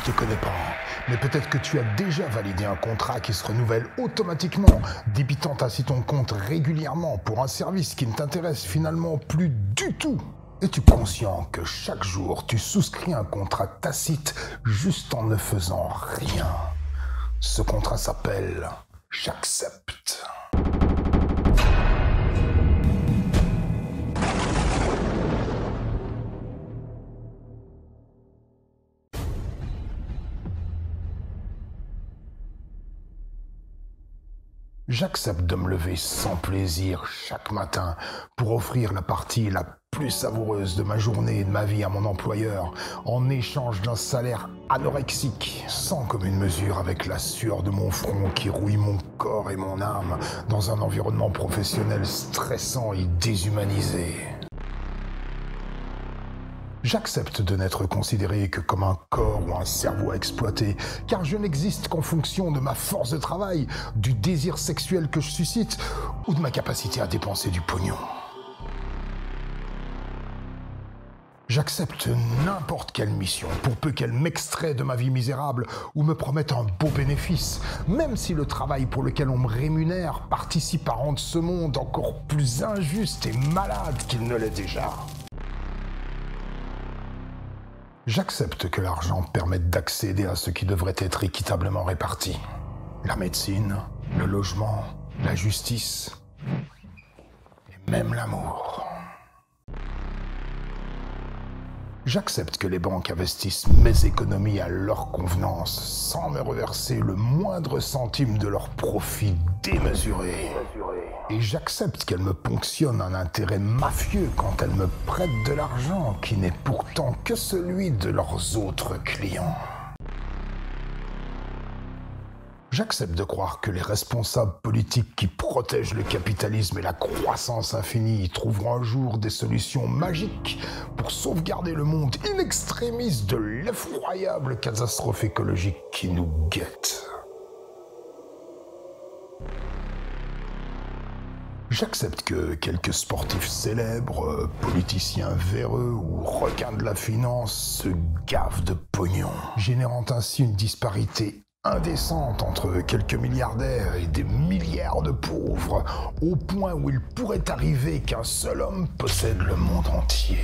te connais pas, mais peut-être que tu as déjà validé un contrat qui se renouvelle automatiquement, débitant ainsi ton compte régulièrement pour un service qui ne t'intéresse finalement plus du tout. Es-tu conscient que chaque jour, tu souscris un contrat tacite juste en ne faisant rien? Ce contrat s'appelle « J'accepte ». J'accepte de me lever sans plaisir chaque matin pour offrir la partie la plus savoureuse de ma journée et de ma vie à mon employeur en échange d'un salaire anorexique, sans commune mesure avec la sueur de mon front qui rouille mon corps et mon âme dans un environnement professionnel stressant et déshumanisé. J'accepte de n'être considéré que comme un corps ou un cerveau à exploiter, car je n'existe qu'en fonction de ma force de travail, du désir sexuel que je suscite ou de ma capacité à dépenser du pognon. J'accepte n'importe quelle mission, pour peu qu'elle m'extrait de ma vie misérable ou me promette un beau bénéfice, même si le travail pour lequel on me rémunère participe à rendre ce monde encore plus injuste et malade qu'il ne l'est déjà. J'accepte que l'argent permette d'accéder à ce qui devrait être équitablement réparti. La médecine, le logement, la justice et même l'amour. J'accepte que les banques investissent mes économies à leur convenance, sans me reverser le moindre centime de leur profit démesuré. Et j'accepte qu'elles me ponctionnent un intérêt mafieux quand elles me prêtent de l'argent qui n'est pourtant que celui de leurs autres clients. J'accepte de croire que les responsables politiques qui protègent le capitalisme et la croissance infinie trouveront un jour des solutions magiques pour sauvegarder le monde in extremis de l'effroyable catastrophe écologique qui nous guette. J'accepte que quelques sportifs célèbres, politiciens véreux ou requins de la finance se gavent de pognon, générant ainsi une disparité indécente entre quelques milliardaires et des milliards de pauvres, au point où il pourrait arriver qu'un seul homme possède le monde entier.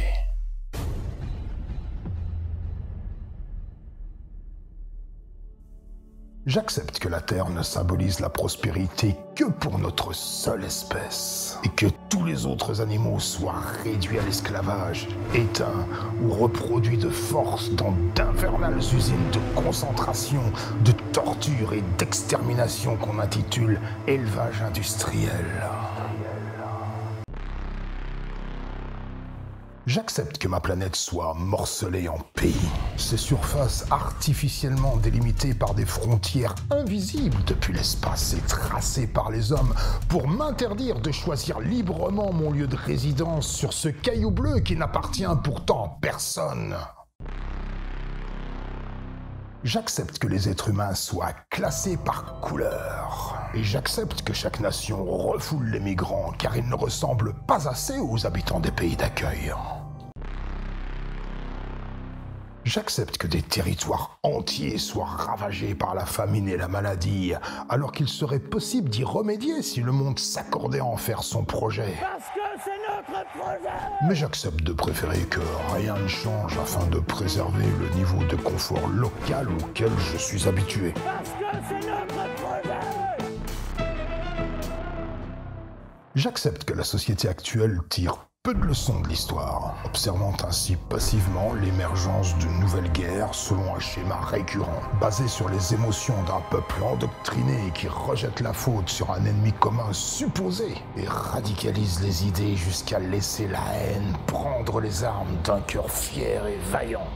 J'accepte que la Terre ne symbolise la prospérité que pour notre seule espèce et que tous les autres animaux soient réduits à l'esclavage, éteints ou reproduits de force dans d'infernales usines de concentration, de torture et d'extermination qu'on intitule élevage industriel. J'accepte que ma planète soit morcelée en pays, ses surfaces artificiellement délimitées par des frontières invisibles depuis l'espace et tracées par les hommes pour m'interdire de choisir librement mon lieu de résidence sur ce caillou bleu qui n'appartient pourtant à personne. J'accepte que les êtres humains soient classés par couleur. Et j'accepte que chaque nation refoule les migrants car ils ne ressemblent pas assez aux habitants des pays d'accueil. J'accepte que des territoires entiers soient ravagés par la famine et la maladie, alors qu'il serait possible d'y remédier si le monde s'accordait à en faire son projet. Parce que c'est notre projet! Mais j'accepte de préférer que rien ne change afin de préserver le niveau de confort local auquel je suis habitué. Parce que c'est notre projet! J'accepte que la société actuelle tire peu de leçons de l'histoire, observant ainsi passivement l'émergence de nouvelles guerres selon un schéma récurrent, basé sur les émotions d'un peuple endoctriné qui rejette la faute sur un ennemi commun supposé et radicalise les idées jusqu'à laisser la haine prendre les armes d'un cœur fier et vaillant.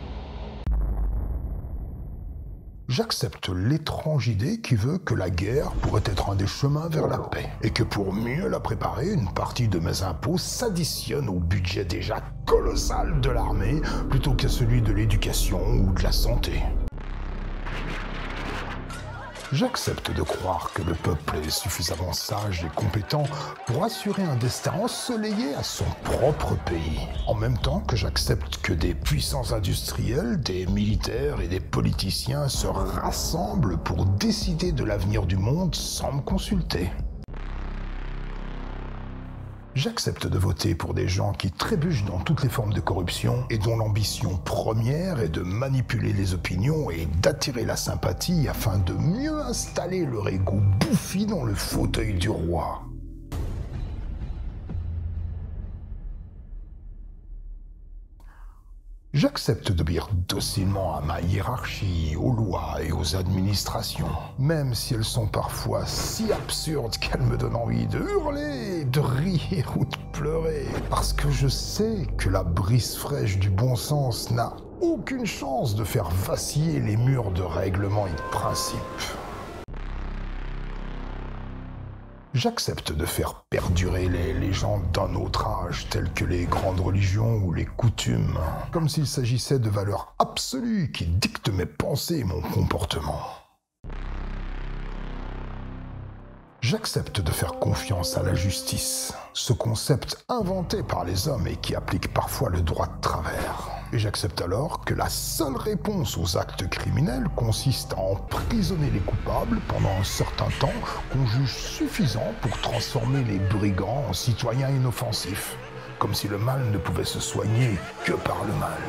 J'accepte l'étrange idée qui veut que la guerre pourrait être un des chemins vers la paix, et que pour mieux la préparer, une partie de mes impôts s'additionne au budget déjà colossal de l'armée plutôt qu'à celui de l'éducation ou de la santé. J'accepte de croire que le peuple est suffisamment sage et compétent pour assurer un destin ensoleillé à son propre pays. En même temps que j'accepte que des puissants industriels, des militaires et des politiciens se rassemblent pour décider de l'avenir du monde sans me consulter. J'accepte de voter pour des gens qui trébuchent dans toutes les formes de corruption et dont l'ambition première est de manipuler les opinions et d'attirer la sympathie afin de mieux installer leur ego bouffi dans le fauteuil du roi. J'accepte d'obéir docilement à ma hiérarchie, aux lois et aux administrations, même si elles sont parfois si absurdes qu'elles me donnent envie de hurler, de rire ou de pleurer, parce que je sais que la brise fraîche du bon sens n'a aucune chance de faire vaciller les murs de règlements et de principes. J'accepte de faire perdurer les légendes d'un autre âge, telles que les grandes religions ou les coutumes, comme s'il s'agissait de valeurs absolues qui dictent mes pensées et mon comportement. J'accepte de faire confiance à la justice, ce concept inventé par les hommes et qui applique parfois le droit de travers. Et j'accepte alors que la seule réponse aux actes criminels consiste à emprisonner les coupables pendant un certain temps qu'on juge suffisant pour transformer les brigands en citoyens inoffensifs, comme si le mal ne pouvait se soigner que par le mal.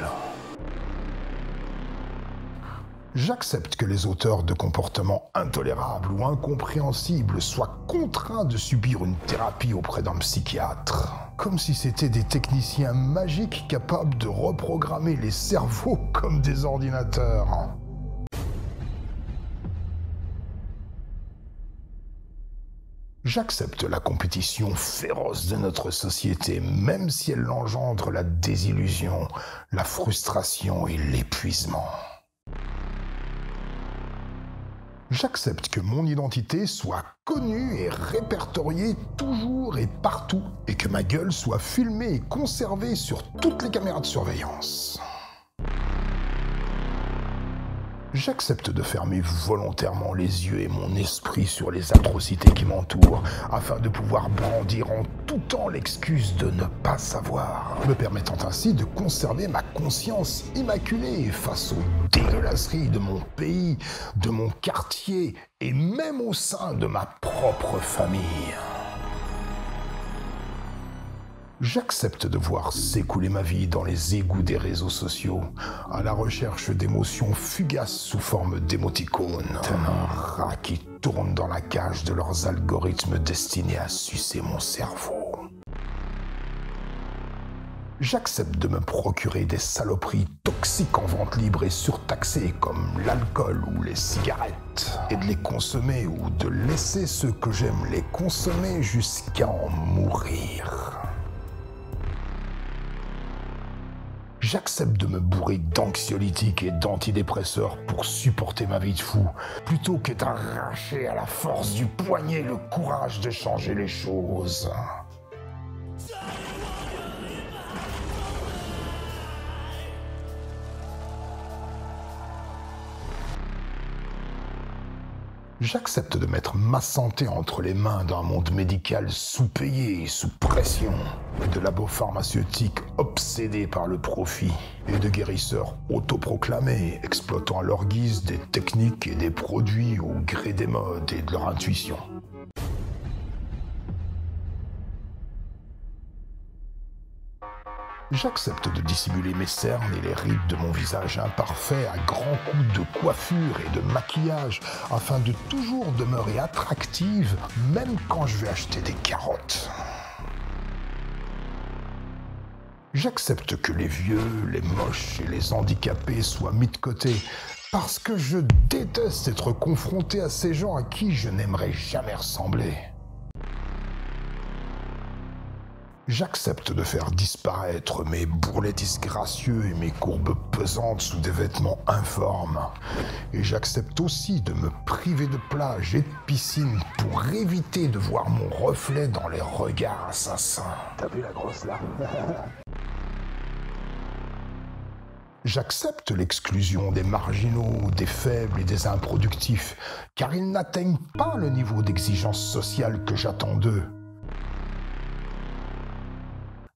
J'accepte que les auteurs de comportements intolérables ou incompréhensibles soient contraints de subir une thérapie auprès d'un psychiatre, comme si c'était des techniciens magiques capables de reprogrammer les cerveaux comme des ordinateurs. J'accepte la compétition féroce de notre société, même si elle engendre la désillusion, la frustration et l'épuisement. J'accepte que mon identité soit connue et répertoriée toujours et partout, et que ma gueule soit filmée et conservée sur toutes les caméras de surveillance. J'accepte de fermer volontairement les yeux et mon esprit sur les atrocités qui m'entourent, afin de pouvoir brandir en tout temps l'excuse de ne pas savoir, me permettant ainsi de conserver ma conscience immaculée face aux dégueulasseries de mon pays, de mon quartier et même au sein de ma propre famille. J'accepte de voir s'écouler ma vie dans les égouts des réseaux sociaux, à la recherche d'émotions fugaces sous forme d'émoticônes, tel un rat qui tourne dans la cage de leurs algorithmes destinés à sucer mon cerveau. J'accepte de me procurer des saloperies toxiques en vente libre et surtaxées comme l'alcool ou les cigarettes, et de les consommer ou de laisser ceux que j'aime les consommer jusqu'à en mourir. J'accepte de me bourrer d'anxiolytiques et d'antidépresseurs pour supporter ma vie de fou, plutôt que d'arracher à la force du poignet le courage de changer les choses. J'accepte de mettre ma santé entre les mains d'un monde médical sous-payé et sous pression, de labos pharmaceutiques obsédés par le profit et de guérisseurs autoproclamés exploitant à leur guise des techniques et des produits au gré des modes et de leur intuition. J'accepte de dissimuler mes cernes et les rides de mon visage imparfait à grands coups de coiffure et de maquillage afin de toujours demeurer attractive même quand je vais acheter des carottes. J'accepte que les vieux, les moches et les handicapés soient mis de côté parce que je déteste être confronté à ces gens à qui je n'aimerais jamais ressembler. J'accepte de faire disparaître mes bourrelets disgracieux et mes courbes pesantes sous des vêtements informes. Et j'accepte aussi de me priver de plage et de piscine pour éviter de voir mon reflet dans les regards assassins. T'as vu la grosse là? J'accepte l'exclusion des marginaux, des faibles et des improductifs, car ils n'atteignent pas le niveau d'exigence sociale que j'attends d'eux.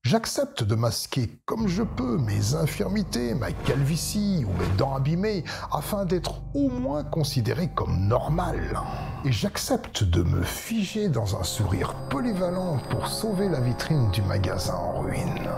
J'accepte de masquer comme je peux mes infirmités, ma calvitie ou mes dents abîmées, afin d'être au moins considéré comme normal. Et j'accepte de me figer dans un sourire polyvalent pour sauver la vitrine du magasin en ruine.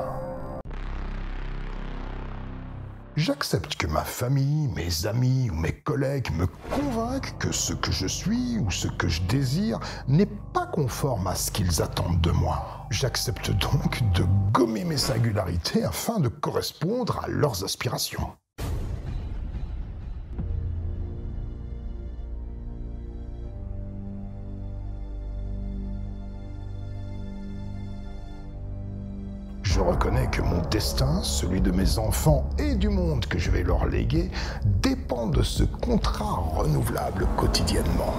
J'accepte que ma famille, mes amis ou mes collègues me convainquent que ce que je suis ou ce que je désire n'est pas conforme à ce qu'ils attendent de moi. J'accepte donc de gommer mes singularités afin de correspondre à leurs aspirations. Je reconnais que mon destin, celui de mes enfants et du monde que je vais leur léguer, dépend de ce contrat renouvelable quotidiennement.